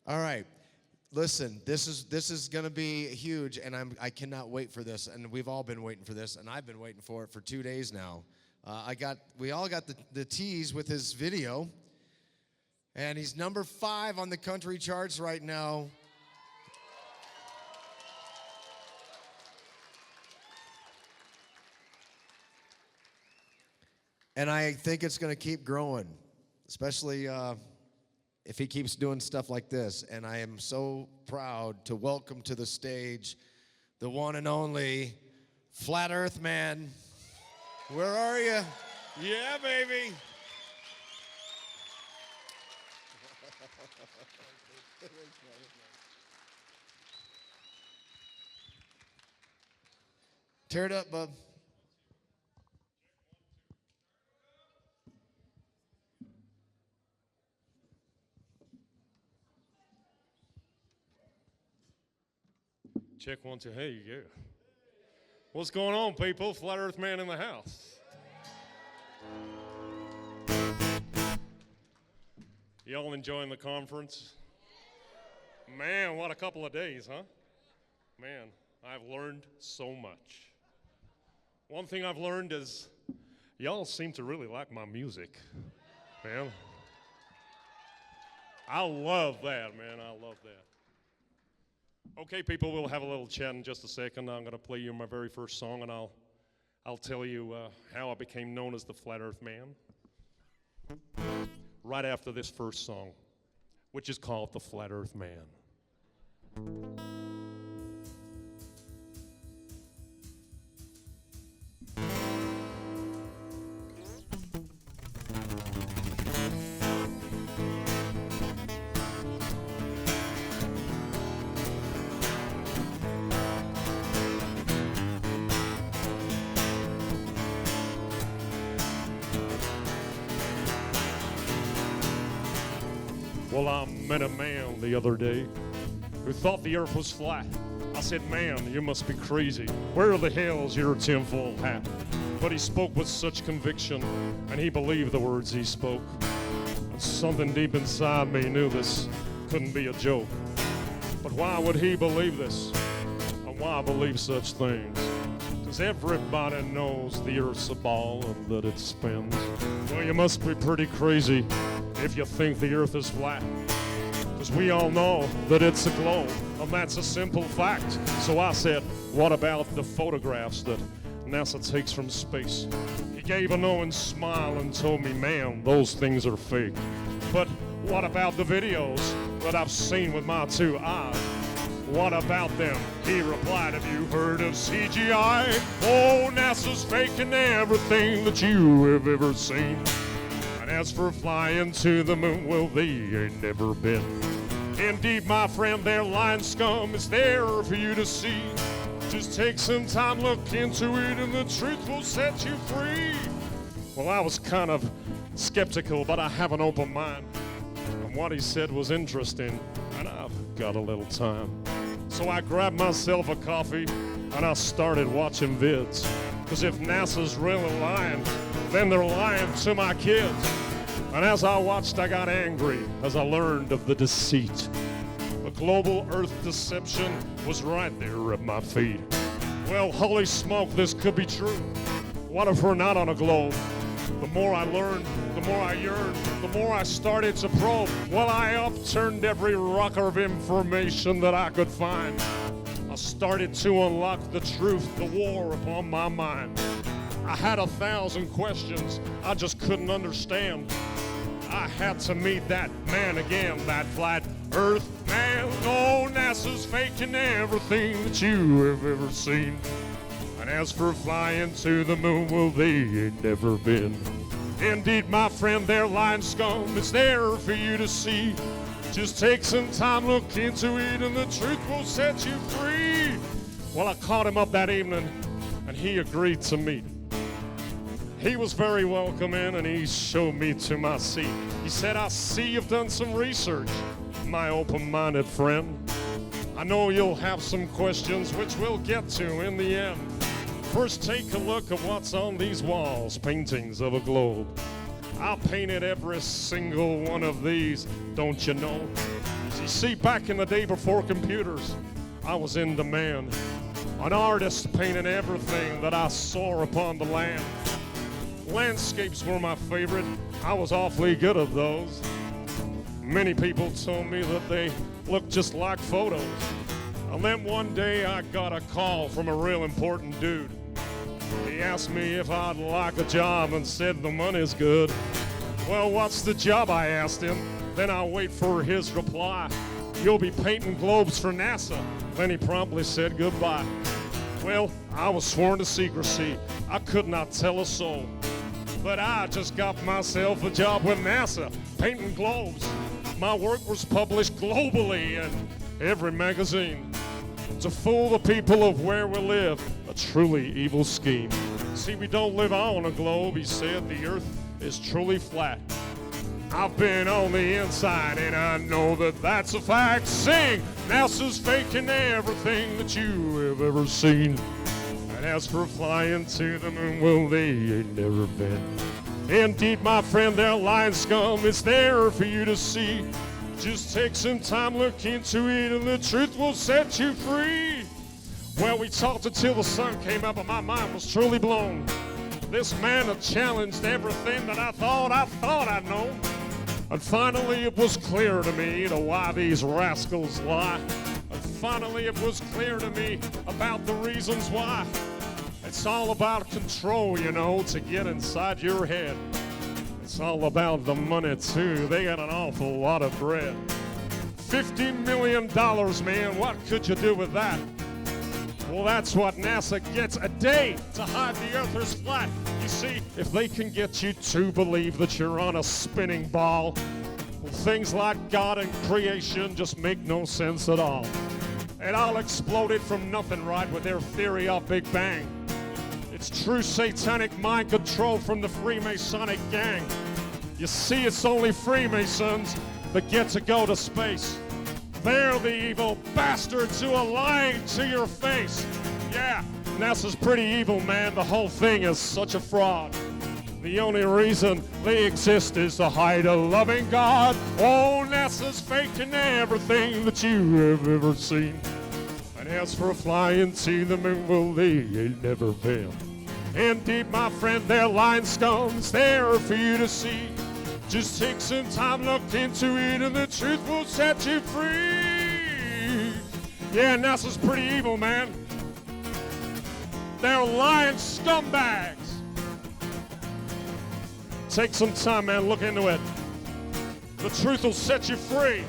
All right. Listen, this is going to be huge, and I cannot wait for this. And we've all been waiting for this, and I've been waiting for it for 2 days now. We all got the tease with his video, and he's number 5 on the country charts right now. And I think it's going to keep growing, especially if he keeps doing stuff like this. And I am so proud to welcome to the stage the one and only Flat Earth Man. Where are you? Yeah, baby. Tear it up, bub. Check 1, 2. Hey, you go. What's going on, people? Flat Earth Man in the house. Y'all enjoying the conference? Man, what a couple of days, huh? Man, I've learned so much. One thing I've learned is y'all seem to really like my music. Man, I love that, man. I love that. Okay, people, we'll have a little chat in just a second. I'm going to play you my very first song, and I'll tell you how I became known as the Flat Earth Man right after this first song, which is called The Flat Earth Man. Well, I met a man the other day who thought the earth was flat. I said, man, you must be crazy. Where the hell's your tinfoil hat? But he spoke with such conviction, and he believed the words he spoke. And something deep inside me knew this couldn't be a joke. But why would he believe this? And why believe such things? 'Cause everybody knows the earth's a ball and that it spins. Well, you must be pretty crazy if you think the earth is flat. 'Cause we all know that it's a globe, and that's a simple fact. So I said, what about the photographs that NASA takes from space? He gave a knowing smile and told me, man, those things are fake. But what about the videos that I've seen with my 2 eyes? What about them? He replied, have you heard of CGI? Oh, NASA's faking everything that you have ever seen. And as for flying to the moon, well, they ain't never been. Indeed, my friend, their lying scum is there for you to see. Just take some time, look into it, and the truth will set you free. Well, I was kind of skeptical, but I have an open mind. And what he said was interesting, and I've got a little time. So I grabbed myself a coffee, and I started watching vids. 'Cause if NASA's really lying, then they're lying to my kids. And as I watched, I got angry as I learned of the deceit. The global earth deception was right there at my feet. Well, holy smoke, this could be true. What if we're not on a globe? The more I learned, the more I yearned, the more I started to probe. Well, I upturned every rock of information that I could find. I started to unlock the truth, the war upon my mind. I had 1,000 questions I just couldn't understand. I had to meet that man again, that flat earth man. Oh, NASA's faking everything that you have ever seen. And as for flying to the moon, well, they ain't never been. Indeed, my friend, their lying scum is there for you to see. Just take some time, look into it, and the truth will set you free. Well, I caught him up that evening, and he agreed to meet. He was very welcoming, and he showed me to my seat. He said, I see you've done some research, my open-minded friend. I know you'll have some questions, which we'll get to in the end. First, take a look at what's on these walls, paintings of a globe. I painted every single one of these, don't you know? You see, back in the day before computers, I was in demand. An artist painting everything that I saw upon the land. Landscapes were my favorite. I was awfully good at those. Many people told me that they looked just like photos. And then one day I got a call from a real important dude. He asked me if I'd like a job and said the money's good. Well, what's the job, I asked him. Then I'll wait for his reply. You'll be painting globes for NASA. Then he promptly said goodbye. Well, I was sworn to secrecy. I could not tell a soul. But I just got myself a job with NASA, painting globes. My work was published globally in every magazine. To fool the people of where we live, a truly evil scheme. See, we don't live on a globe, he said. The earth is truly flat. I've been on the inside and I know that that's a fact. Sing! NASA's faking everything that you have ever seen. And as for flying to the moon, well, they ain't never been. Indeed, my friend, they're lying scum. It's there for you to see. Just take some time, look into it, and the truth will set you free. Well, we talked until the sun came up and my mind was truly blown. This man had challenged everything that I thought I'd known. And finally it was clear to me why these rascals lie. And finally it was clear to me about the reasons why. It's all about control, you know, to get inside your head. It's all about the money too. They got an awful lot of bread. $50 million, man, what could you do with that? Well, that's what NASA gets a day to hide the earth is flat. You see, if they can get you to believe that you're on a spinning ball, well, things like God and creation just make no sense at all. It all exploded from nothing, right, with their theory of Big Bang. It's true satanic mind control from the Freemasonic gang. You see, it's only Freemasons that get to go to space. They're the evil bastards who are lying to your face. Yeah, NASA's pretty evil, man. The whole thing is such a fraud. The only reason they exist is to hide a loving God. Oh, NASA's faking everything that you have ever seen. And as for flying to the moon, well, they ain't never been. Indeed, my friend, they're lying scum. It's there for you to see. Just take some time, look into it, and the truth will set you free. Yeah, NASA's pretty evil, man. They're lying scumbags. Take some time, man, look into it. The truth will set you free.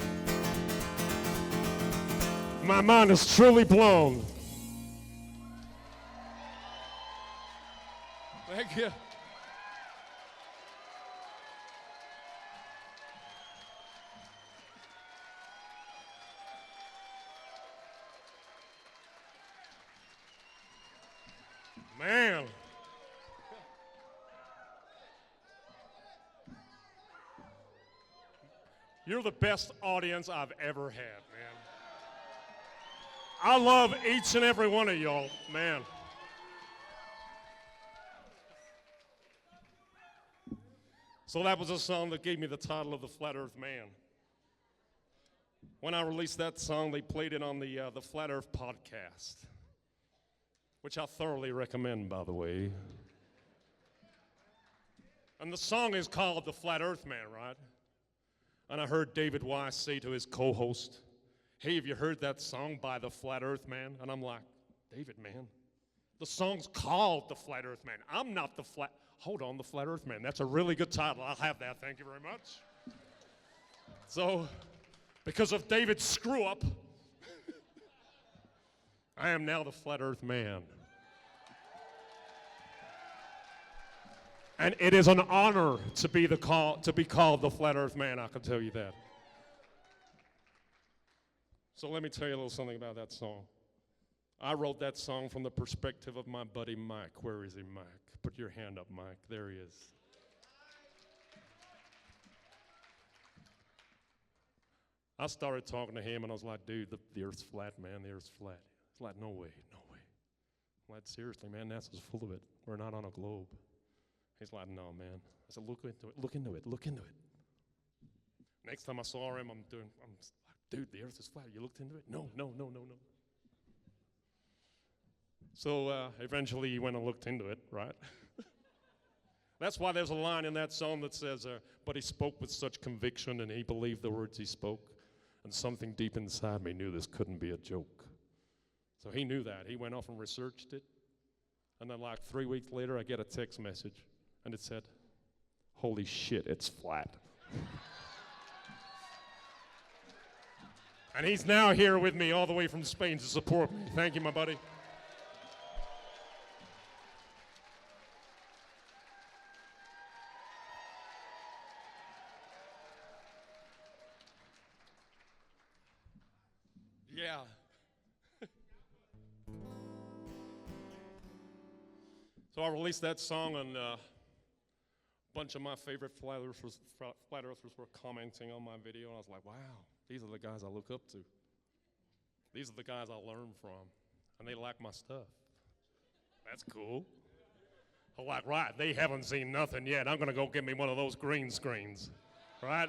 My mind is truly blown. Thank you. Man. You're the best audience I've ever had, man. I love each and every one of y'all, man. So that was a song that gave me the title of the Flat Earth Man. When I released that song, they played it on the Flat Earth podcast, which I thoroughly recommend, by the way. And the song is called The Flat Earth Man, right? And I heard David Weiss say to his co-host, hey, have you heard that song by The Flat Earth Man? And I'm like, David, man, the song's called The Flat Earth Man. I'm not the flat, hold on, The Flat Earth Man. That's a really good title. I'll have that, thank you very much. So, because of David's screw up, I am now the Flat Earth Man. And it is an honor to be called the Flat Earth Man, I can tell you that. So let me tell you a little something about that song. I wrote that song from the perspective of my buddy Mike. Where is he, Mike? Put your hand up, Mike. There he is. I started talking to him and I was like, dude, the earth's flat, man, the earth's flat. He's like, no way, no way. I'm like, seriously, man, NASA's full of it. We're not on a globe. He's like, no, man. I said, look into it, look into it, look into it. Next time I saw him, I'm like, dude, the earth is flat. You looked into it? No. So eventually he went and looked into it, right? That's why there's a line in that song that says, but he spoke with such conviction and he believed the words he spoke. And something deep inside me knew this couldn't be a joke. So he knew that. He went off and researched it. And then like 3 weeks later, I get a text message. And it said, holy shit, it's flat. And he's now here with me all the way from Spain to support me. Thank you, my buddy. Yeah. So I released that song, and a bunch of my favorite flat earthers were commenting on my video, and I was like, wow, these are the guys I look up to. These are the guys I learn from, and they like my stuff. That's cool. I'm like, right, they haven't seen nothing yet. I'm going to go get me one of those green screens, right?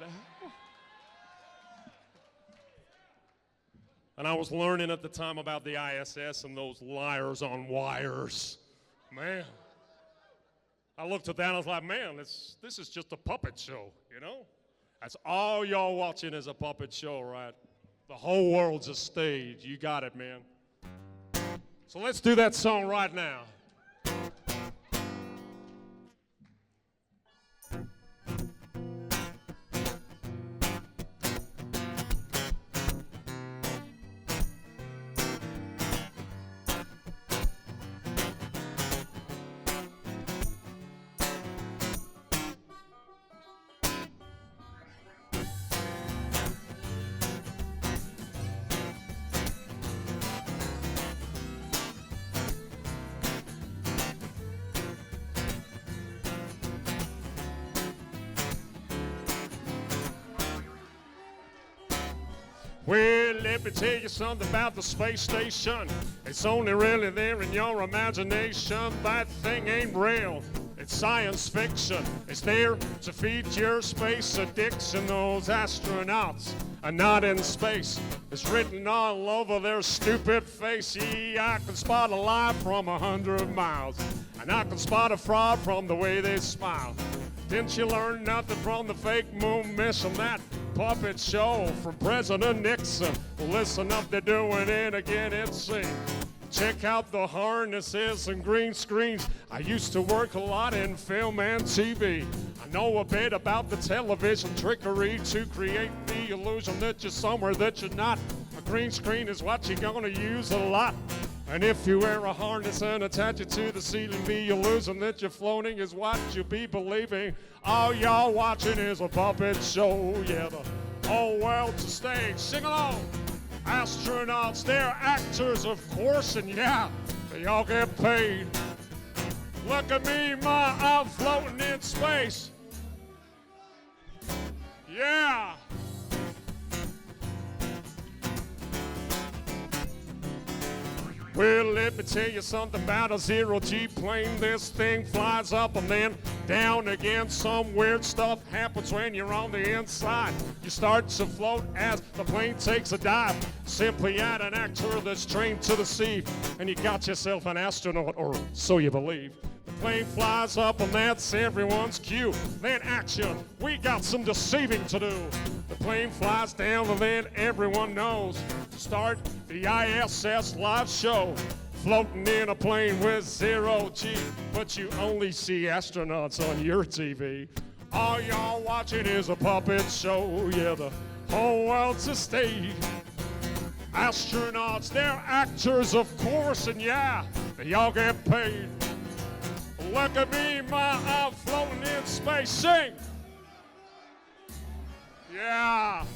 And I was learning at the time about the ISS and those liars on wires. Man, I looked at that and I was like, man, this is just a puppet show, you know? That's all y'all watching is a puppet show, right? The whole world's a stage. You got it, man. So let's do that song right now. Well, let me tell you something about the space station. It's only really there in your imagination. That thing ain't real. It's science fiction. It's there to feed your space addiction. Those astronauts are not in space. It's written all over their stupid face. Yeah, I can spot a lie from 100 miles. And I can spot a fraud from the way they smile. Didn't you learn nothing from the fake moon mission? That puppet show from President Nixon. Well, listen up, they're doing it again, it seems. Check out the harnesses and green screens. I used to work a lot in film and TV. I know a bit about the television trickery to create the illusion that you're somewhere that you're not. A green screen is what you're gonna use a lot. And if you wear a harness and attach it to the ceiling, the illusion that you're floating is what you'll be believing. All y'all watching is a puppet show, yeah, the whole world's a stage. Sing along. Astronauts, they're actors, of course, and yeah, they all get paid. Look at me, I'm floating in space. Yeah. Well, let me tell you something about a zero-G plane. This thing flies up and then down again. Some weird stuff happens when you're on the inside. You start to float as the plane takes a dive. Simply add an actor that's trained to the sea, and you got yourself an astronaut, or so you believe. The plane flies up and that's everyone's cue. Then action, we got some deceiving to do. The plane flies down and then everyone knows to start the ISS live show. Floating in a plane with zero-G, but you only see astronauts on your TV. All y'all watching is a puppet show, yeah, the whole world's a stage. Astronauts, they're actors, of course, and yeah, they all get paid. Look at me, I'm floating in space. Sing! Yeah!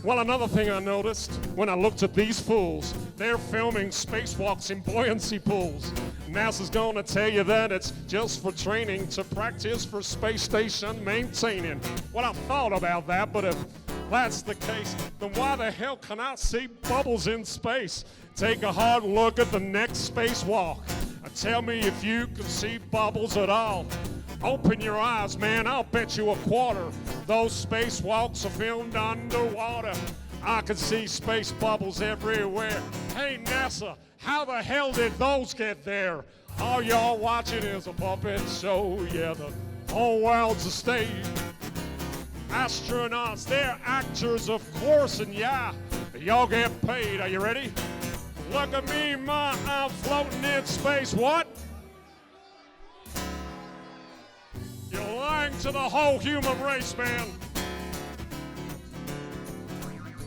Well, another thing I noticed when I looked at these fools, they're filming spacewalks in buoyancy pools. NASA's gonna tell you that it's just for training to practice for space station maintaining. Well, I thought about that, but if that's the case, then why the hell can I see bubbles in space? Take a hard look at the next spacewalk and tell me if you can see bubbles at all. Open your eyes, man, I'll bet you a quarter those spacewalks are filmed underwater. I can see space bubbles everywhere. Hey, NASA, how the hell did those get there? All y'all watching is a puppet show. Yeah, the whole world's a stage. Astronauts, they're actors, of course, and yeah, y'all get paid. Are you ready? Look at me, ma, I'm floating in space. What? You're lying to the whole human race, man.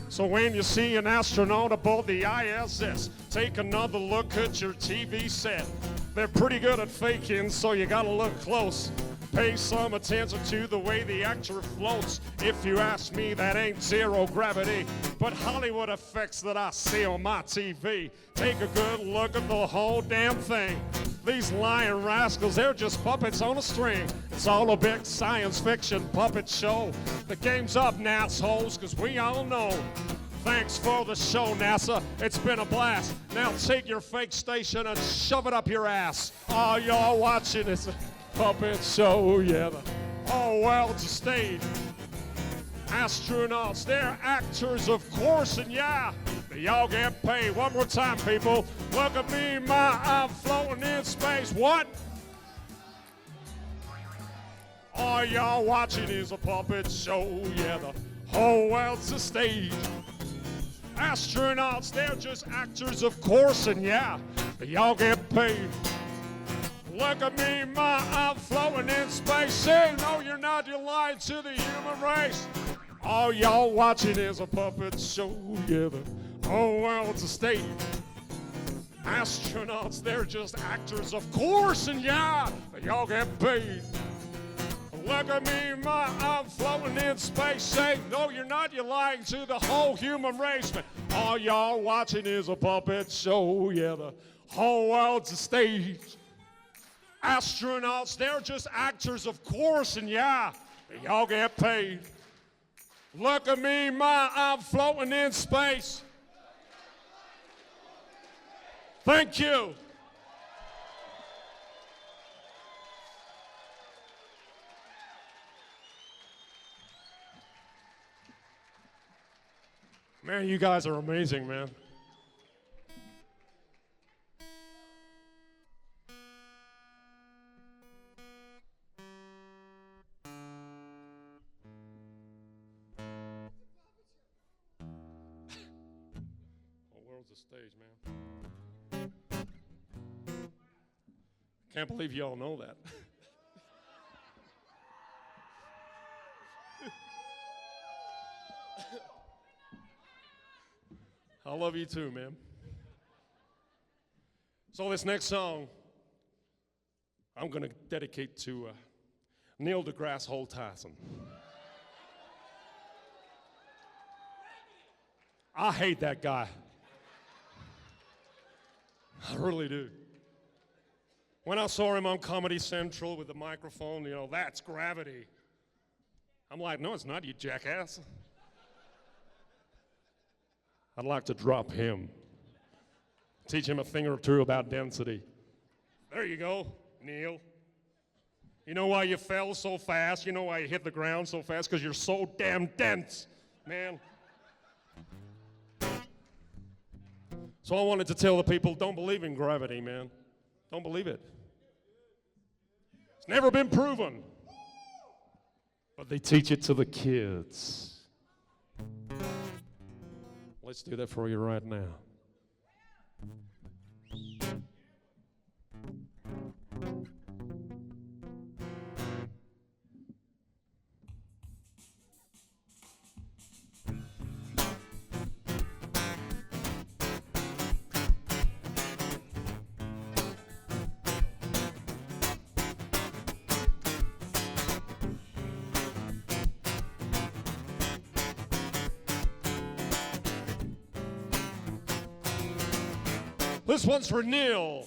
So when you see an astronaut aboard the ISS, take another look at your TV set. They're pretty good at faking, so you gotta look close. Pay some attention to the way the actor floats. If you ask me, that ain't zero gravity, but Hollywood effects that I see on my TV. Take a good look at the whole damn thing. These lying rascals, they're just puppets on a string. It's all a big science fiction puppet show. The game's up, assholes, cause we all know. Thanks for the show, NASA. It's been a blast. Now take your fake station and shove it up your ass. All y'all watching is a puppet show, yeah. The whole world's a stage. Astronauts, they're actors, of course, and yeah, y'all get paid. One more time, people. Look at me, ma, I'm floating in space. What? All y'all watching is a puppet show, yeah, the whole world's a stage. Astronauts, they're just actors, of course, and yeah, y'all get paid. Look at me, ma, I'm floating in space. Say, no, you're not, you're lying to the human race. All y'all watching is a puppet show, yeah, the whole world's a stage. Astronauts, they're just actors, of course, and yeah, y'all get paid. Look at me, ma, I'm floating in space. Say, no, you're not, you're lying to the whole human race. All y'all watching is a puppet show, yeah, the whole world's a stage. Astronauts, they're just actors, of course, and yeah, y'all get paid. Look at me, ma, I'm floating in space. Thank you. Man, you guys are amazing, man. Stage, man. Can't believe you all know that. I love you too, man. So this next song, I'm going to dedicate to Neil deGrasse Tyson. I hate that guy. I really do. When I saw him on Comedy Central with the microphone, you know, that's gravity. I'm like, no, it's not, you jackass. I'd like to drop him. Teach him a thing or two about density. There you go, Neil. You know why you fell so fast? You know why you hit the ground so fast? Because you're so damn dense, man. So I wanted to tell the people, don't believe in gravity, man. Don't believe it. It's never been proven. But they teach it to the kids. Let's do that for you right now. This one's for Neil.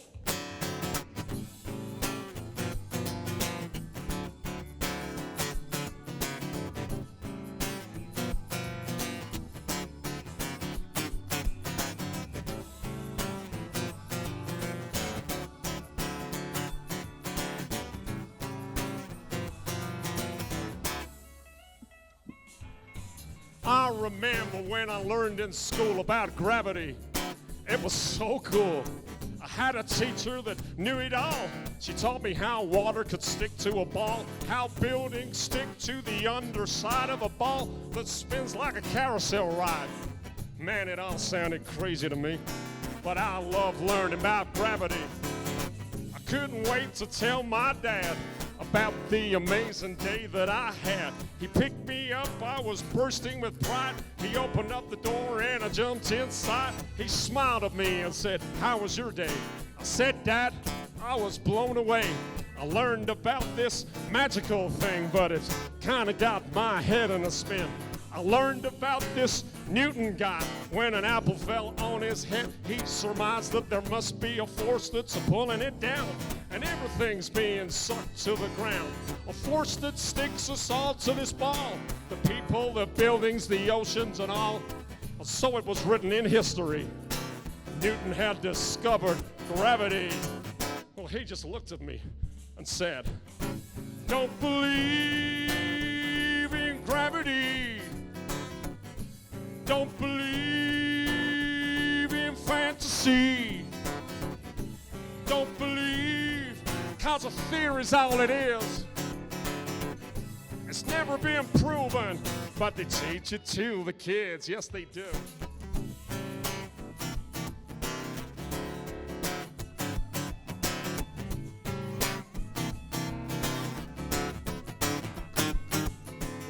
I remember when I learned in school about gravity. It was so cool. I had a teacher that knew it all. She taught me how water could stick to a ball, how buildings stick to the underside of a ball that spins like a carousel ride. Man, it all sounded crazy to me, but I love learning about gravity. I couldn't wait to tell my dad about the amazing day that I had. He picked me up, I was bursting with pride. He opened up the door and I jumped inside. He smiled at me and said, "How was your day?" I said, "Dad, I was blown away. I learned about this magical thing, but it's kinda got my head in a spin. I learned about this Newton guy. When an apple fell on his head, he surmised that there must be a force that's pulling it down, and everything's being sucked to the ground. A force that sticks us all to this ball. The people, the buildings, the oceans, and all." So it was written in history. Newton had discovered gravity. Well, he just looked at me and said, "Don't believe in gravity. Don't believe in fantasy. Don't believe, 'cause a theory's all it is. It's never been proven, but they teach it to the kids." Yes, they do.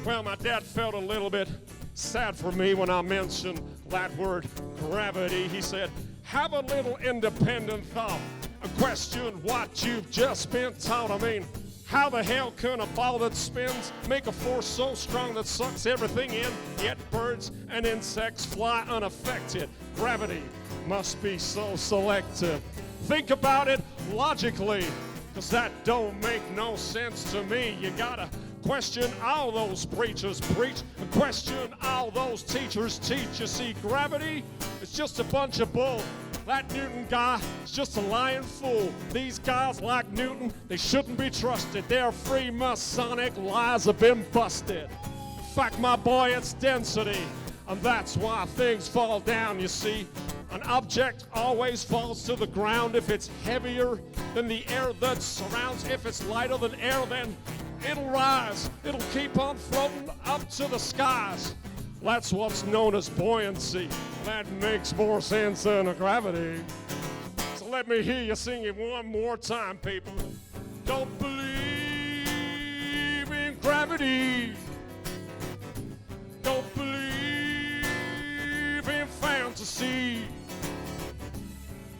Well, my dad felt a little bit sad for me when I mentioned that word, gravity. He said, "Have a little independent thought and question what you've just been taught. I mean, how the hell can a ball that spins make a force so strong that sucks everything in, yet birds and insects fly unaffected? Gravity must be so selective. Think about it logically, 'cause that don't make no sense to me. You gotta question all those preachers preach, and question all those teachers teach. You see, gravity is just a bunch of bull. That Newton guy is just a lying fool. These guys like Newton, they shouldn't be trusted. Their Freemasonic lies have been busted. In fact, my boy, it's density, and that's why things fall down, you see. An object always falls to the ground if it's heavier than the air that surrounds. If it's lighter than air, then it'll rise. It'll keep on floating up to the skies. That's what's known as buoyancy. That makes more sense than a gravity. So let me hear you sing it one more time, people. Don't believe in gravity. Don't believe in fantasy.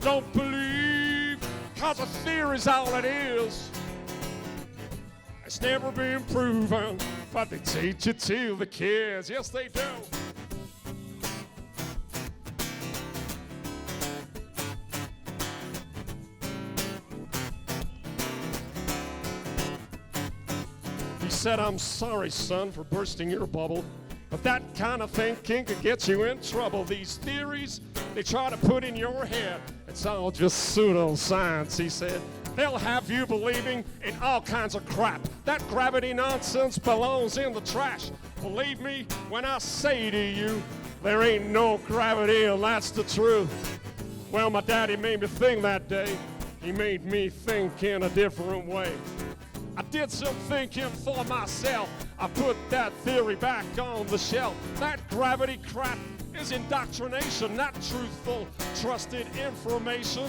Don't believe, 'cause a theory's all it is. It's never been proven, but they teach it to the kids. Yes, they do. He said, "I'm sorry, son, for bursting your bubble, but that kind of thinking could get you in trouble. These theories they try to put in your head, it's all just pseudoscience," he said. "They'll have you believing in all kinds of crap. That gravity nonsense belongs in the trash. Believe me when I say to you, there ain't no gravity, and that's the truth." Well, my daddy made me think that day. He made me think in a different way. I did some thinking for myself. I put that theory back on the shelf. That gravity crap is indoctrination, not truthful, trusted information.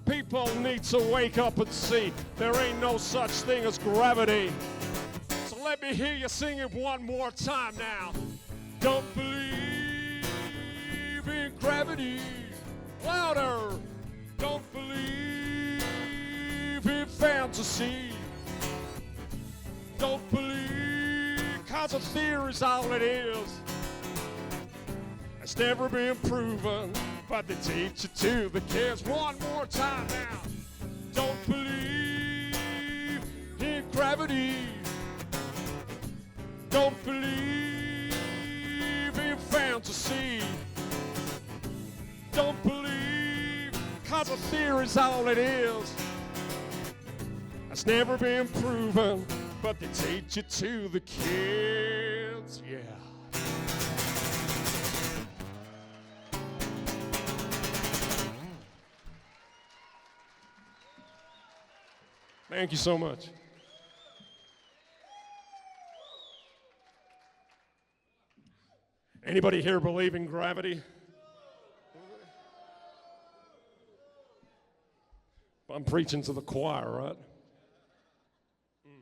People need to wake up and see there ain't no such thing as gravity. So let me hear you sing it one more time now. Don't believe in gravity. Louder. Don't believe in fantasy. Don't believe, 'cause a theory's all it is. It's never been proven, but they teach it to the kids. One more time now. Don't believe in gravity. Don't believe in fantasy. Don't believe, 'cause a theory's all it is. It's never been proven, but they teach it to the kids. Yeah. Thank you so much. Anybody here believe in gravity? I'm preaching to the choir, right? Let's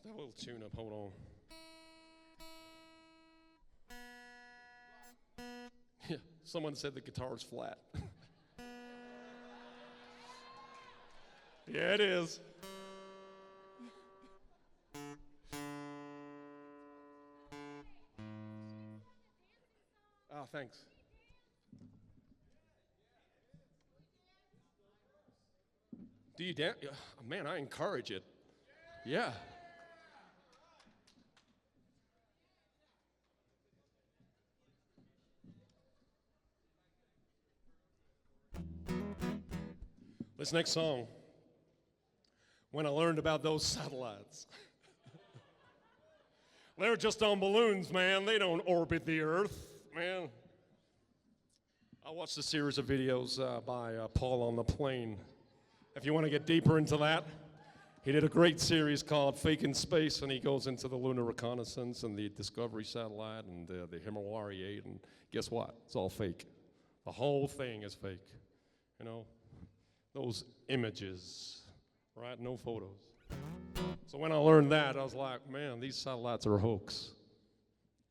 have a little tune up, hold on. Yeah, someone said the guitar's flat. Yeah, it is. Oh, thanks. Do you dance? Man, I encourage it. Yeah. This next song, when I learned about those satellites. They're just on balloons, man. They don't orbit the Earth, man. I watched a series of videos by Paul on the Plane. If you want to get deeper into that, he did a great series called Fake in Space, and he goes into the Lunar Reconnaissance and the Discovery satellite and the Himalaya 8, and guess what? It's all fake. The whole thing is fake, you know? Those images, right? No photos. So when I learned that, I was like, man, these satellites are a hoax.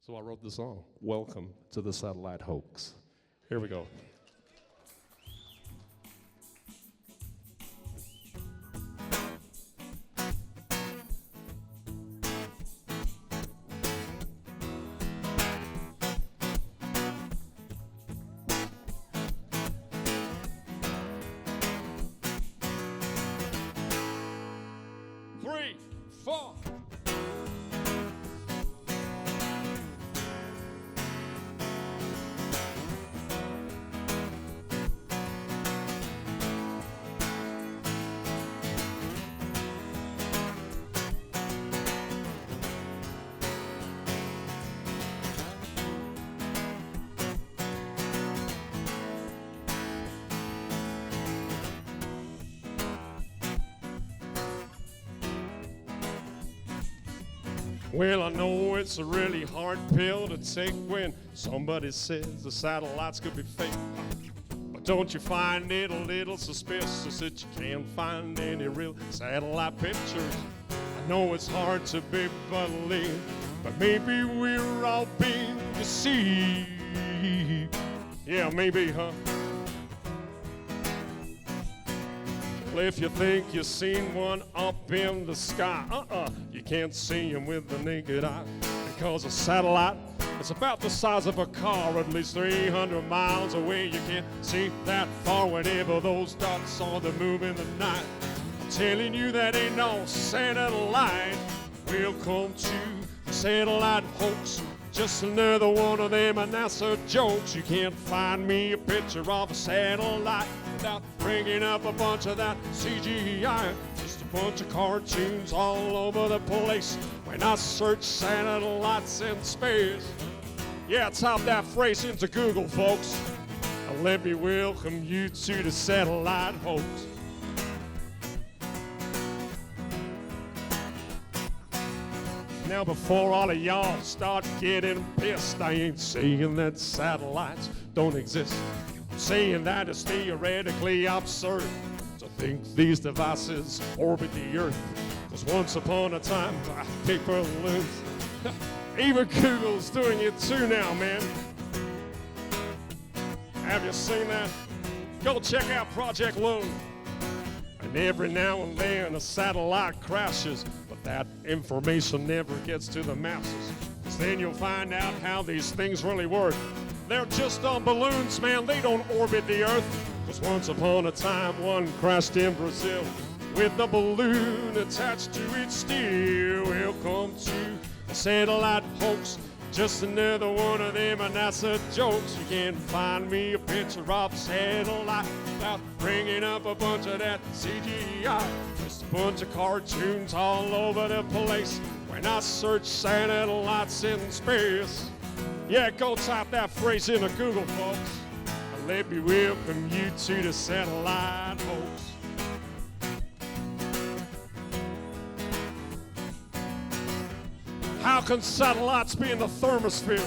So I wrote the song, Welcome to the Satellite Hoax. Here we go. Three, four. Well, I know it's a really hard pill to take when somebody says the satellites could be fake. But don't you find it a little suspicious that you can't find any real satellite pictures? I know it's hard to be believed, but maybe we're all being deceived. Yeah, maybe, huh? Well, if you think you've seen one up in the sky, you can't see him with the naked eye, because a satellite is about the size of a car, at least 300 miles away. You can't see that far whenever those dots are the moon in the night. I'm telling you that ain't no satellite. Welcome to the satellite hoax. Just another one of them NASA jokes. You can't find me a picture of a satellite without bringing up a bunch of that CGI. Just a bunch of cartoons all over the place when I search satellites in space. Yeah, type that phrase into Google, folks, and let me welcome you to the satellite hoax. Now before all of y'all start getting pissed, I ain't saying that satellites don't exist. I'm saying that it's theoretically absurd to think these devices orbit the Earth. Because once upon a time, paper balloons. Even Google's doing it too now, man. Have you seen that? Go check out Project Loon. And every now and then a satellite crashes, but that information never gets to the masses. 'Cause then you'll find out how these things really work. They're just on balloons, man. They don't orbit the Earth. 'Cause once upon a time, one crashed in Brazil with the balloon attached to its steel. Welcome to the satellite hoax. Just another one of them NASA jokes. You can't find me a picture of a satellite without bringing up a bunch of that CGI. Just a bunch of cartoons all over the place when I search satellites in space. Yeah, go type that phrase into Google, folks. Let me welcome you to the satellite hoax. How can satellites be in the thermosphere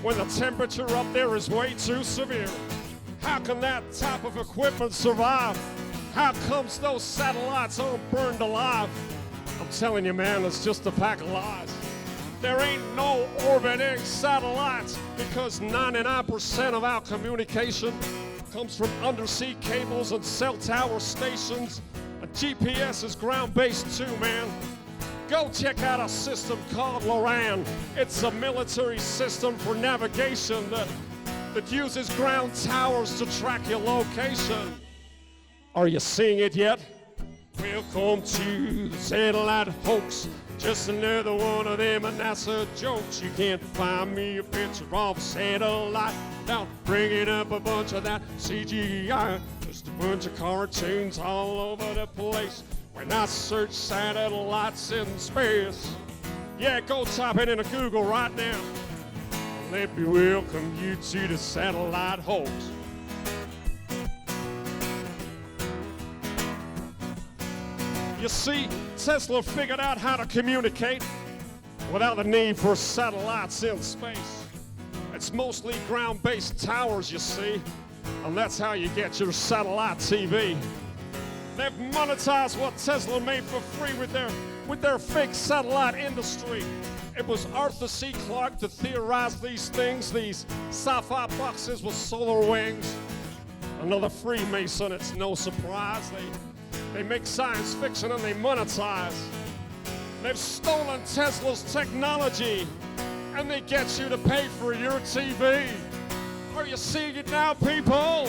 when the temperature up there is way too severe? How can that type of equipment survive? How comes those satellites aren't burned alive? I'm telling you, man, it's just a pack of lies. There ain't no orbiting satellites because 99% of our communication comes from undersea cables and cell tower stations. And GPS is ground-based too, man. Go check out a system called LORAN. It's a military system for navigation that uses ground towers to track your location. Are you seeing it yet? Welcome to the satellite hoax. Just another one of them NASA jokes. You can't find me a picture of a satellite without bringing up a bunch of that CGI. Just a bunch of cartoons all over the place when I search satellites in space. Yeah, go type it into Google right now. Let me welcome you to the satellite hoax. You see, Tesla figured out how to communicate without the need for satellites in space. It's mostly ground-based towers, you see, and that's how you get your satellite TV. They've monetized what Tesla made for free with their fake satellite industry. It was Arthur C. Clarke to theorize these things, these sci-fi boxes with solar wings. Another Freemason, it's no surprise. They make science fiction and they monetize. They've stolen Tesla's technology and they get you to pay for your TV. Are you seeing it now, people?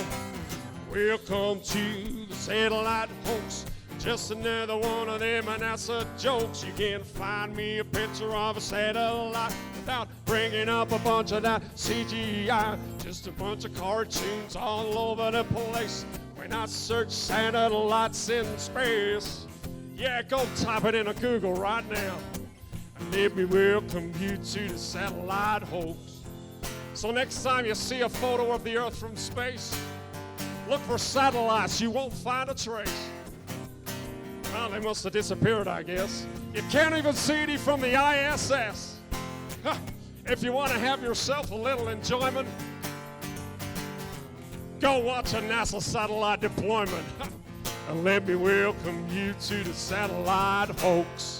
Welcome to the satellite hoax. Just another one of them NASA jokes. You can't find me a picture of a satellite without bringing up a bunch of that CGI. Just a bunch of cartoons all over the place when I search satellites in space. Yeah, go type it into Google right now. And let me welcome you to the satellite hoax. So next time you see a photo of the Earth from space, look for satellites. You won't find a trace. Well, they must have disappeared, I guess. You can't even see any from the ISS. Huh. If you want to have yourself a little enjoyment, go watch a NASA satellite deployment. And let me welcome you to the satellite hoax.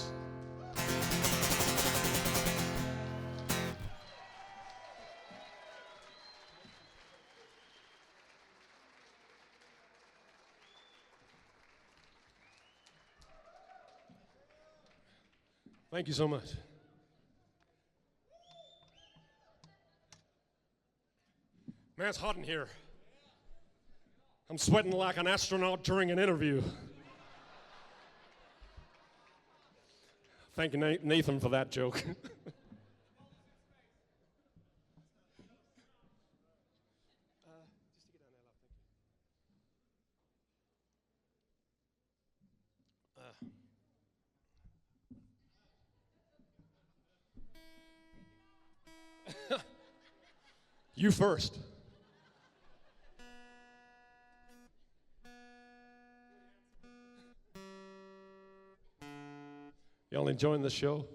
Thank you so much. Man, it's hot in here. I'm sweating like an astronaut during an interview. Thank you, Nathan, for that joke. You first. Y'all enjoying the show?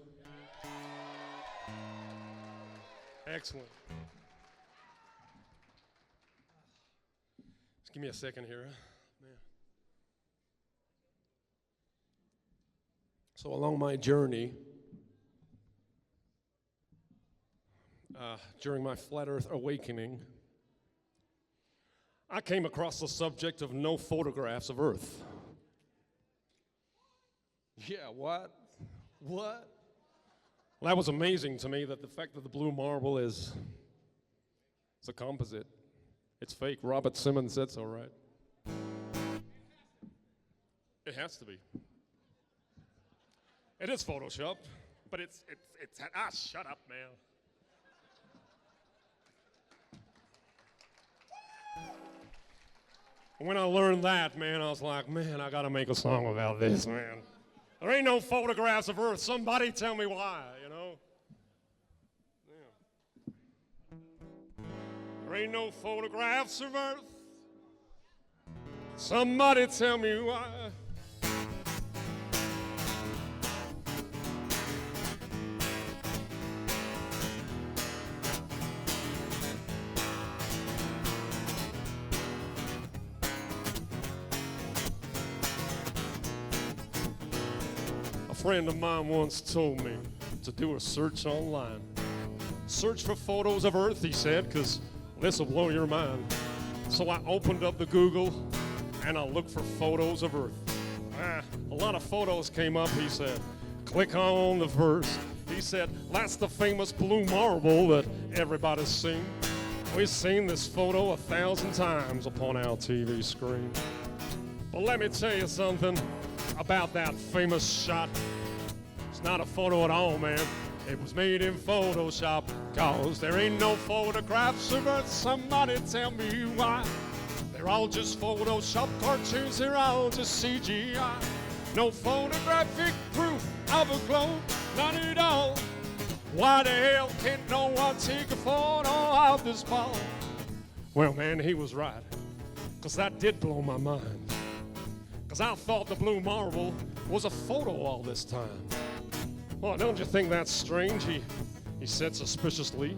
Excellent. Just give me a second here. Man. So along my journey, during my flat earth awakening, I came across the subject of no photographs of Earth. Yeah, what? What? Well, that was amazing to me, that the fact that the blue marble it's a composite. It's fake. Robert Simmons said so, right? It has to be. It is photoshopped, but it's shut up, man. When I learned that, man, I was like, man, I gotta make a song about this, man. There ain't no photographs of Earth. Somebody tell me why, you know? Yeah. There ain't no photographs of Earth. Somebody tell me why. A friend of mine once told me to do a search online. Search for photos of Earth, he said, because this will blow your mind. So I opened up the Google and I looked for photos of Earth. A lot of photos came up, he said. Click on the first. He said, that's the famous blue marble that everybody's seen. We've seen this photo 1,000 times upon our TV screen. But let me tell you something about that famous shot. It's not a photo at all, man. It was made in Photoshop, cause there ain't no photographs of Earth. Somebody tell me why. They're all just Photoshop cartoons, they're all just CGI. No photographic proof of a globe, none at all. Why the hell can't no one take a photo of this ball? Well, man, he was right, cause that did blow my mind. Cause I thought the blue marble was a photo all this time. Well, don't you think that's strange? He said suspiciously.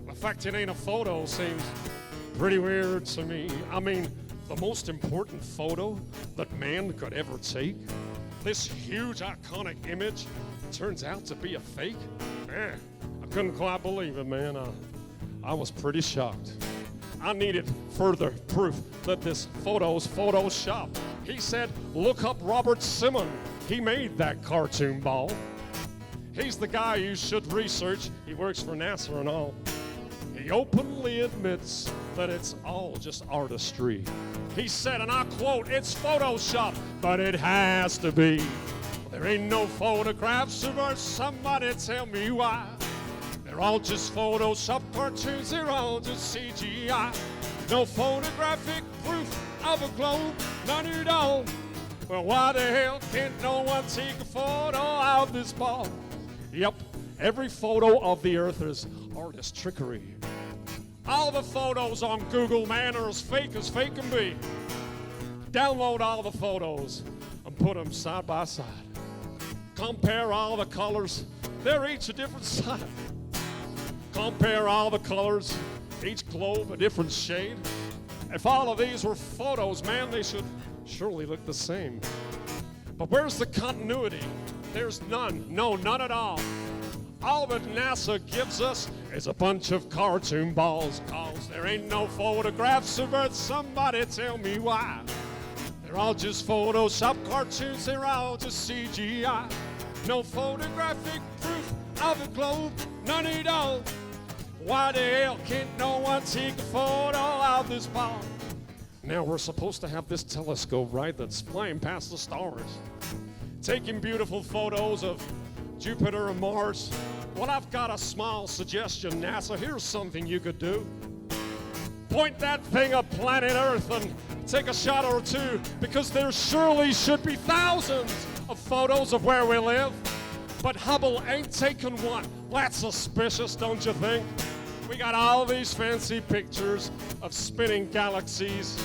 The fact it ain't a photo seems pretty weird to me. I mean, the most important photo that man could ever take, this huge iconic image, turns out to be a fake? I couldn't quite believe it, man. I was pretty shocked. I needed further proof that this photo's Photoshop. He said, look up Robert Simon. He made that cartoon ball. He's the guy you should research. He works for NASA and all. He openly admits that it's all just artistry. He said, and I quote, it's Photoshop, but it has to be. There ain't no photographs of Earth. Somebody tell me why. They're all just Photoshop cartoons. They're all just CGI. No photographic proof of a globe, none at all. Well, why the hell can't no one take a photo of this ball? Yep, every photo of the Earth is artist trickery. All the photos on Google, man, are as fake can be. Download all the photos and put them side by side. Compare all the colors, they're each a different side. Compare all the colors, each globe a different shade. If all of these were photos, man, they should surely look the same. But where's the continuity? There's none. No, none at all. All that NASA gives us is a bunch of cartoon balls, cause there ain't no photographs of Earth. Somebody tell me why. They're all just Photoshop cartoons, they're all just CGI. No photographic proof of a globe, none at all. Why the hell can't no one take a photo of this ball? Now we're supposed to have this telescope, right, that's flying past the stars, taking beautiful photos of Jupiter and Mars. Well, I've got a small suggestion, NASA. Here's something you could do. Point that thing at planet Earth and take a shot or two, because there surely should be thousands of photos of where we live. But Hubble ain't taken one. That's suspicious, don't you think? We got all these fancy pictures of spinning galaxies,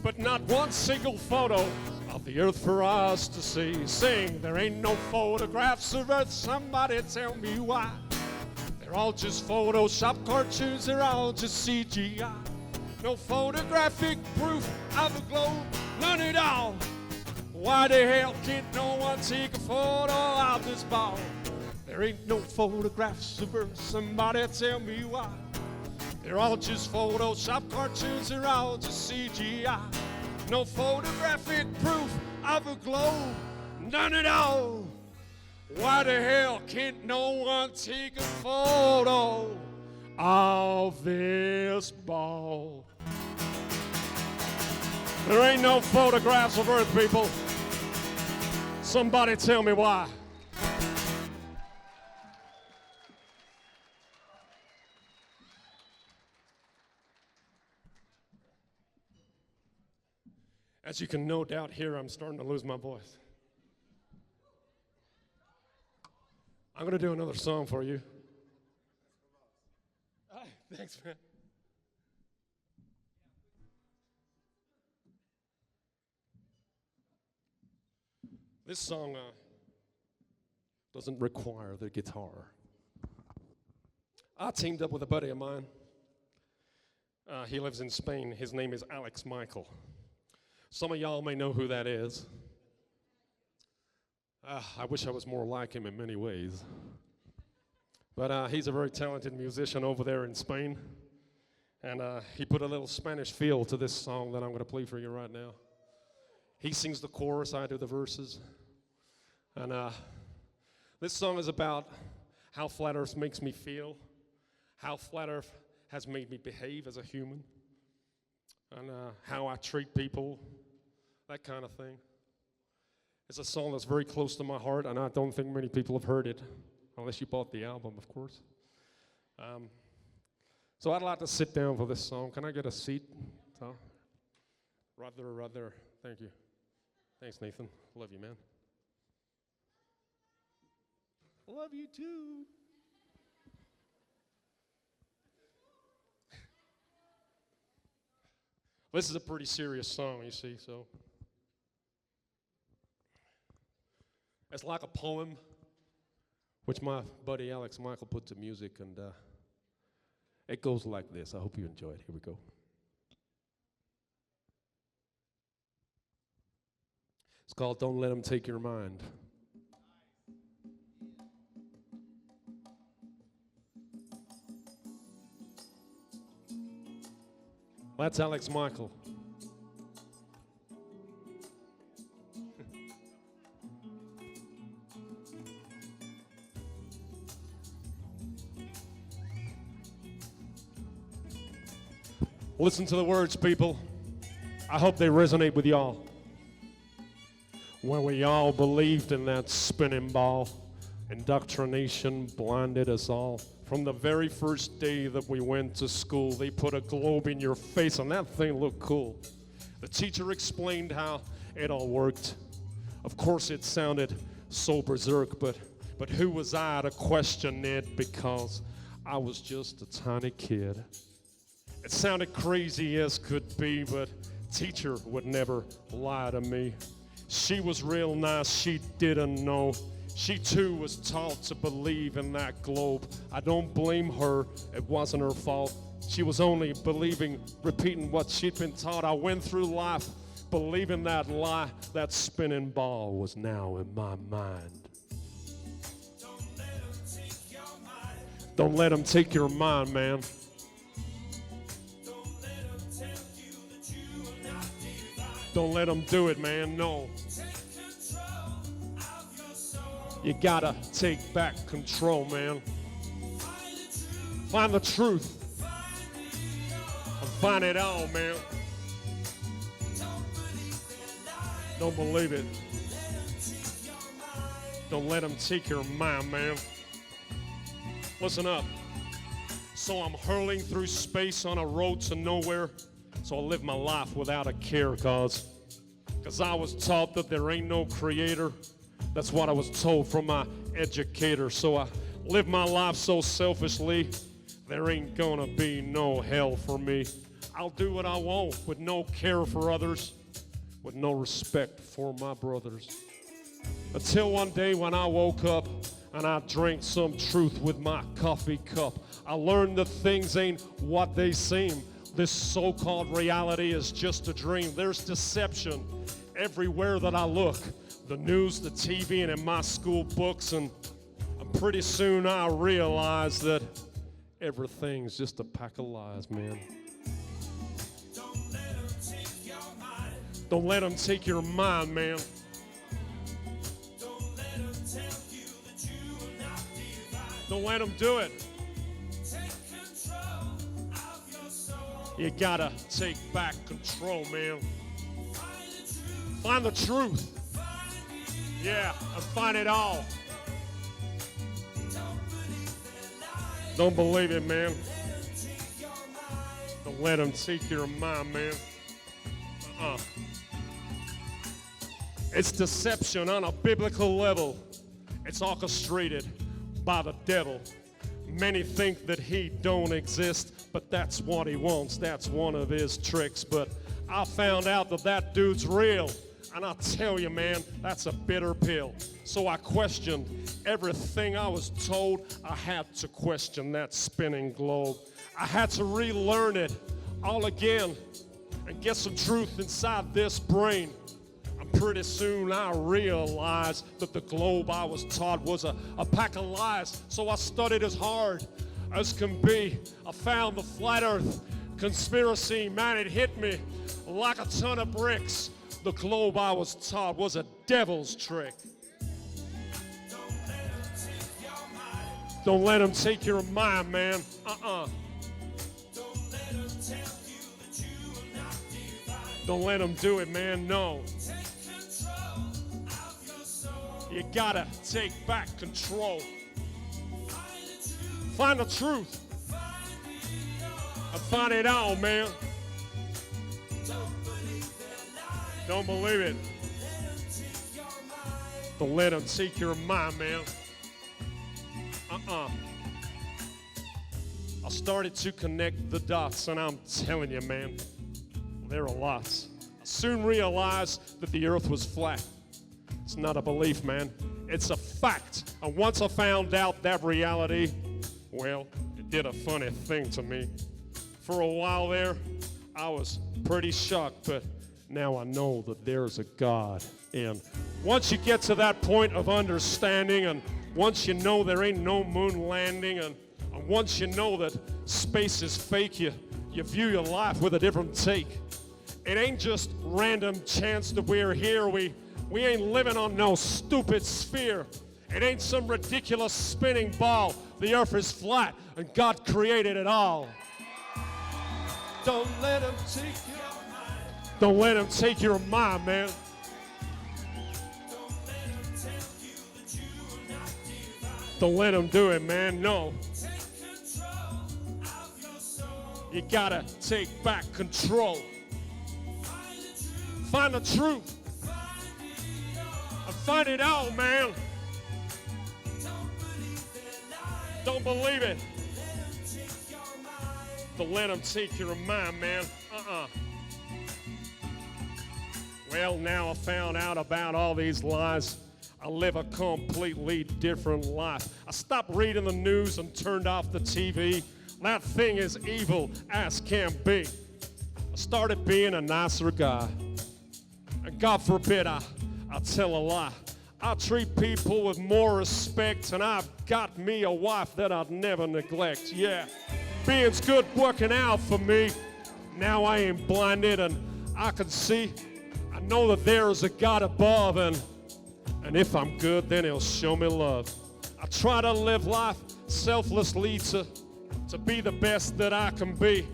but not one single photo of the Earth for us to see. Sing, there ain't no photographs of Earth. Somebody tell me why. They're all just Photoshop cartoons. They're all just CGI. No photographic proof of a globe, none at all. Why the hell can't no one take a photo of this ball? There ain't no photographs of Earth. Somebody tell me why. They're all just Photoshop cartoons. They're all just CGI. No photographic proof of a globe, none at all. Why the hell can't no one take a photo of this ball? There ain't no photographs of Earth, people. Somebody tell me why. As you can no doubt hear, I'm starting to lose my voice. I'm going to do another song for you. Thanks, man. This song doesn't require the guitar. I teamed up with a buddy of mine. He lives in Spain. His name is Alex Michael. Some of y'all may know who that is. I wish I was more like him in many ways. But he's a very talented musician over there in Spain. And he put a little Spanish feel to this song that I'm going to play for you right now. He sings the chorus, I do the verses. And this song is about how Flat Earth makes me feel, how Flat Earth has made me behave as a human, and how I treat people, that kind of thing. It's a song that's very close to my heart, and I don't think many people have heard it, unless you bought the album, of course. So I'd like to sit down for this song. Can I get a seat? So, right there, right there. Thank you. Thanks, Nathan. Love you, man. Love you too. This is a pretty serious song, you see, so. It's like a poem, which my buddy Alex Michael put to music, and it goes like this. I hope you enjoy it. Here we go. It's called Don't Let Them Take Your Mind. That's Alex Michael. Listen to the words, people. I hope they resonate with y'all. When we all believed in that spinning ball, indoctrination blinded us all. From the very first day that we went to school, they put a globe in your face and that thing looked cool. The teacher explained how it all worked. Of course it sounded so berserk, but who was I to question it, because I was just a tiny kid. It sounded crazy as could be, but teacher would never lie to me. She was real nice, she didn't know. She too was taught to believe in that globe. I don't blame her, it wasn't her fault. She was only believing, repeating what she'd been taught. I went through life believing that lie. That spinning ball was now in my mind. Don't let them take your mind, man. Don't let them do it, man, no. You gotta take back control, man. Find the truth. And find it all, man. Don't believe it. Don't let them take your mind, man. Listen up. So I'm hurling through space on a road to nowhere. So I live my life without a care, cause I was taught that there ain't no creator. That's what I was told from my educator. So I live my life so selfishly, there ain't gonna be no hell for me. I'll do what I want with no care for others, with no respect for my brothers. Until one day when I woke up and I drank some truth with my coffee cup. I learned that things ain't what they seem. This so-called reality is just a dream. There's deception everywhere that I look. The news, the TV, and in my school books, and pretty soon I realized that everything's just a pack of lies, man. Don't let them take your mind. Don't let them take your mind, man. Don't let them tell you that you are not divine. Don't let them do it. Take control of your soul. You gotta take back control, man. Find the truth. Yeah, and find it all. Don't believe it, man. Don't let them take your mind, man. It's deception on a biblical level. It's orchestrated by the devil. Many think that he don't exist, but that's what he wants. That's one of his tricks. But I found out that that dude's real. And I'll tell you, man, that's a bitter pill. So I questioned everything I was told. I had to question that spinning globe. I had to relearn it all again and get some truth inside this brain. And pretty soon I realized that the globe I was taught was a pack of lies. So I studied as hard as can be. I found the flat earth conspiracy. Man, it hit me like a ton of bricks. The globe I was taught was a devil's trick. Don't let him take your mind, man. Don't let him do it, man, no. You gotta take back control. Find the truth. And find it out, man. Don't believe it. Don't let him take your mind, man. I started to connect the dots, and I'm telling you, man, there are lots. I soon realized that the earth was flat. It's not a belief, man. It's a fact. And once I found out that reality, well, it did a funny thing to me. For a while there, I was pretty shocked, but now I know that there's a God. And once you get to that point of understanding, and once you know there ain't no moon landing, and once you know that space is fake, you view your life with a different take. It ain't just random chance that we're here. We ain't living on no stupid sphere. It ain't some ridiculous spinning ball. The earth is flat, and God created it all. Don't let him take your mind. Don't let him take your mind, man. Don't let him tell you that you are not divine. Don't let him do it, man, no. Take control of your soul. You gotta take back control. Find the truth. Find the truth. Find it all. And find it out, man. Don't believe their lies. Don't believe it. Let him take your mind. Don't let him take your mind, man. Well, now I found out about all these lies. I live a completely different life. I stopped reading the news and turned off the TV. That thing is evil as can be. I started being a nicer guy. And God forbid I tell a lie. I treat people with more respect, and I've got me a wife that I'd never neglect. Yeah, being's good working out for me. Now I ain't blinded and I can see. I know that there is a God above, and if I'm good, then he'll show me love. I try to live life selflessly to be the best that I can be.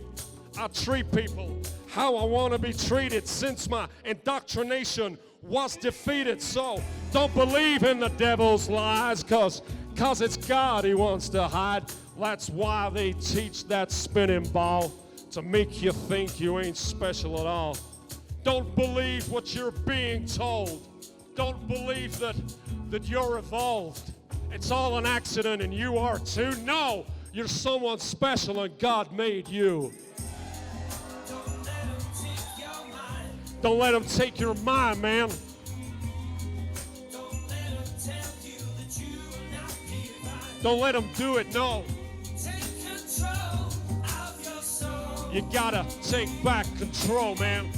I treat people how I want to be treated since my indoctrination was defeated. So don't believe in the devil's lies, cause it's God he wants to hide. That's why they teach that spinning ball, to make you think you ain't special at all. Don't believe what you're being told. Don't believe that you're evolved. It's all an accident and you are too. No, you're someone special and God made you. Don't let him take your mind. Don't let him take your mind, man. Don't let him tell you that you are not divine. Don't let him do it, no. Take control of your soul. You gotta take back control, man.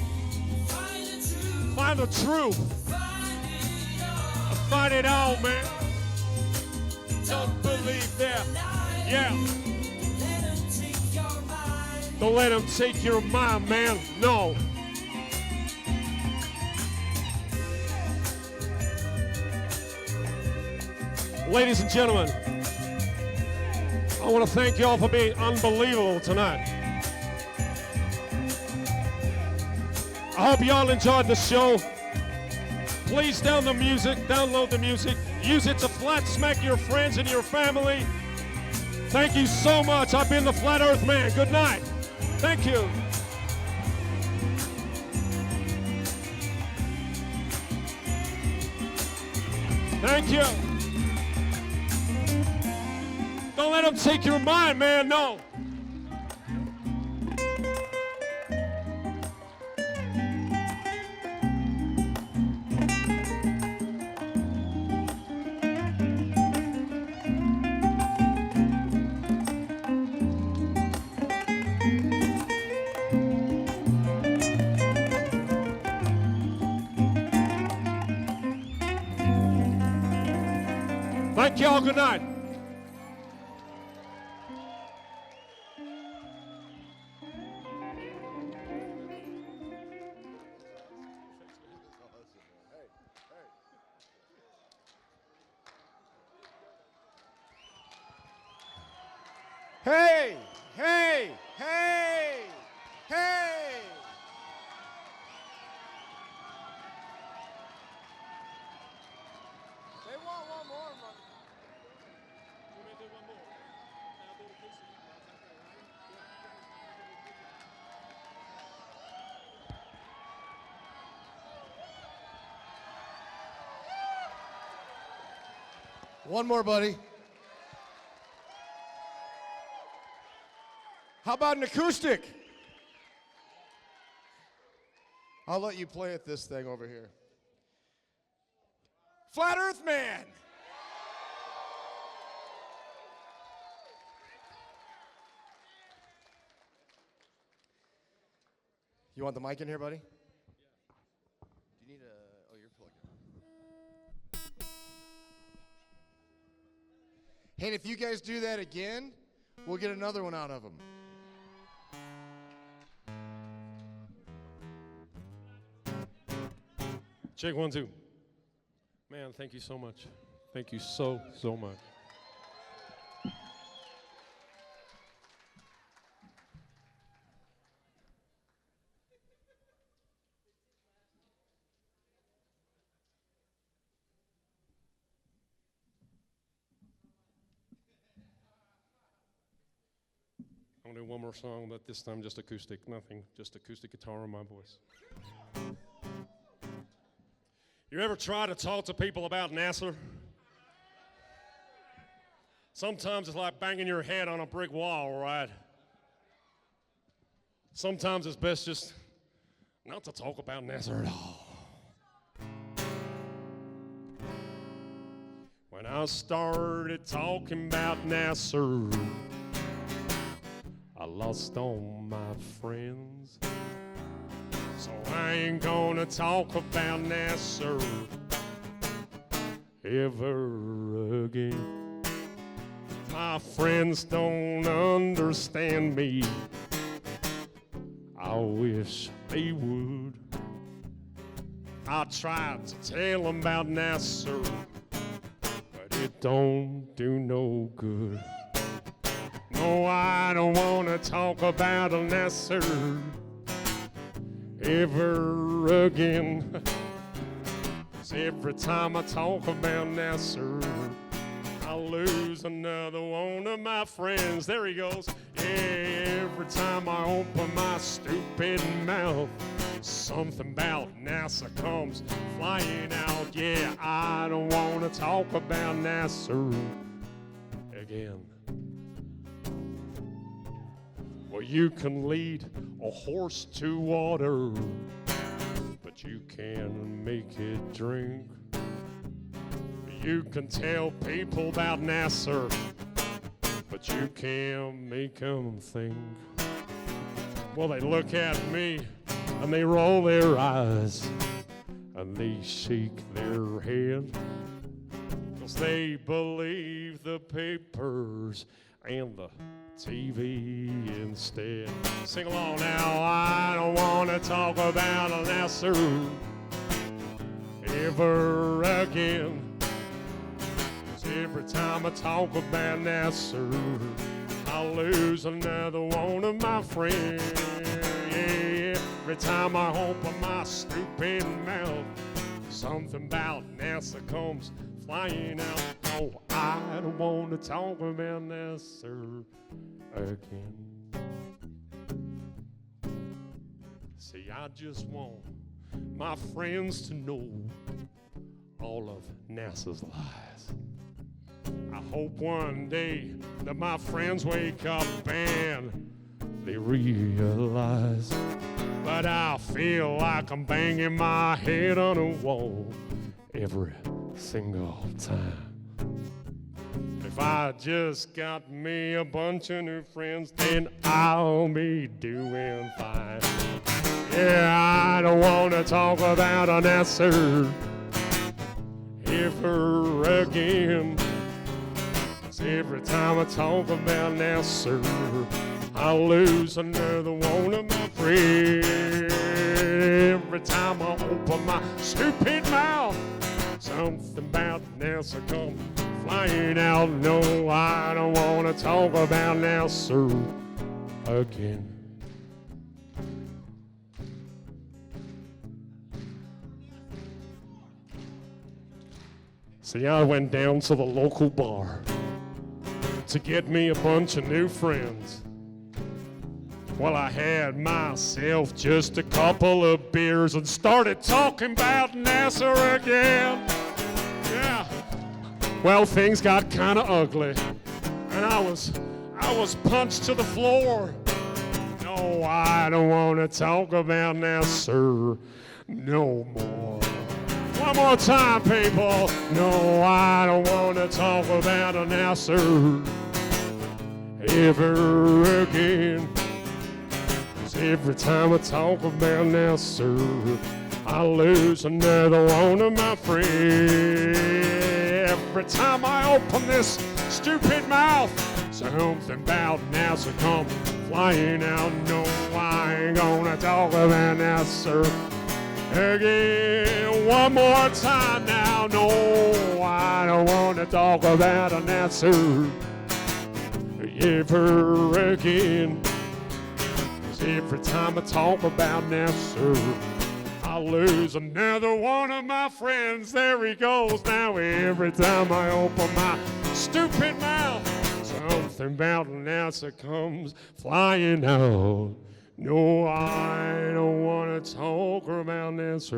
Find the truth. Find the truth. Find it all. Find it all, man. Don't believe that. Yeah. Let him take your mind. Don't let him take your mind, man. No. Ladies and gentlemen, I want to thank you all for being unbelievable tonight. I hope you all enjoyed the show. Please download the music, use it to flat smack your friends and your family. Thank you so much. I've been the Flat Earth Man. Good night. Thank you. Thank you. Don't let them take your mind, man. No. Thank y'all. Good night. Hey, hey, hey, hey. They want one more, man. One more, buddy. How about an acoustic? I'll let you play at this thing over here. Flat Earth Man. You want the mic in here, buddy? Do you need a, oh, you're plugged in. Hey, if you guys do that again, we'll get another one out of them. Check 1, 2. Man, thank you so much. Thank you so much. I'm gonna do one more song, but this time just acoustic, nothing, just acoustic guitar and my voice. You ever try to talk to people about NASA? Sometimes it's like banging your head on a brick wall, right? Sometimes it's best just not to talk about NASA at all. When I started talking about NASA, I lost all my friends. So I ain't gonna talk about NASA ever again. My friends don't understand me. I wish they would. I tried to tell them about NASA, but it don't do no good. No, I don't wanna talk about NASA ever again. 'Cause every time I talk about NASA, I lose another one of my friends. There he goes. Yeah, every time I open my stupid mouth, something about NASA comes flying out. Yeah, I don't want to talk about NASA again. Well, you can lead a horse to water, but you can't make it drink. You can tell people about NASA, but you can't make them think. Well, they look at me and they roll their eyes and they shake their head, 'cause they believe the papers and the TV instead. Sing along now. I don't want to talk about NASA ever again. 'Cause every time I talk about NASA, I lose another one of my friends. Yeah, every time I open my stupid mouth, something about NASA comes flying out. No, I don't want to talk about NASA again. See, I just want my friends to know all of NASA's lies. I hope one day that my friends wake up and they realize. But I feel like I'm banging my head on a wall every single time. If I just got me a bunch of new friends, then I'll be doing fine. Yeah, I don't want to talk about an answer ever again. 'Cause every time I talk about now, sir, I lose another one of my friends. Every time I open my stupid mouth, something about NASA come flying out. No, I don't want to talk about NASA again. See, I went down to the local bar to get me a bunch of new friends. Well, I had myself just a couple of beers and started talking about NASA again. Yeah. Well, things got kind of ugly, and I was punched to the floor. No, I don't want to talk about NASA no more. One more time, people. No, I don't want to talk about NASA ever again. 'Cause every time I talk about NASA, I lose another one of my friends. Every time I open this stupid mouth, something about NASA come flying out. No, I ain't gonna talk about NASA again. One more time now. No, I don't want to talk about an answer ever again. 'Cause every time I talk about an answer, I lose another one of my friends. There he goes now. Every time I open my stupid mouth, something about an answer comes flying out. No, I don't want to talk about this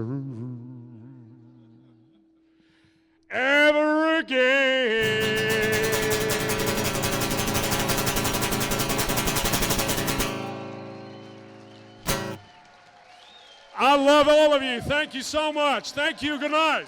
ever again. I love all of you. Thank you so much. Thank you. Good night.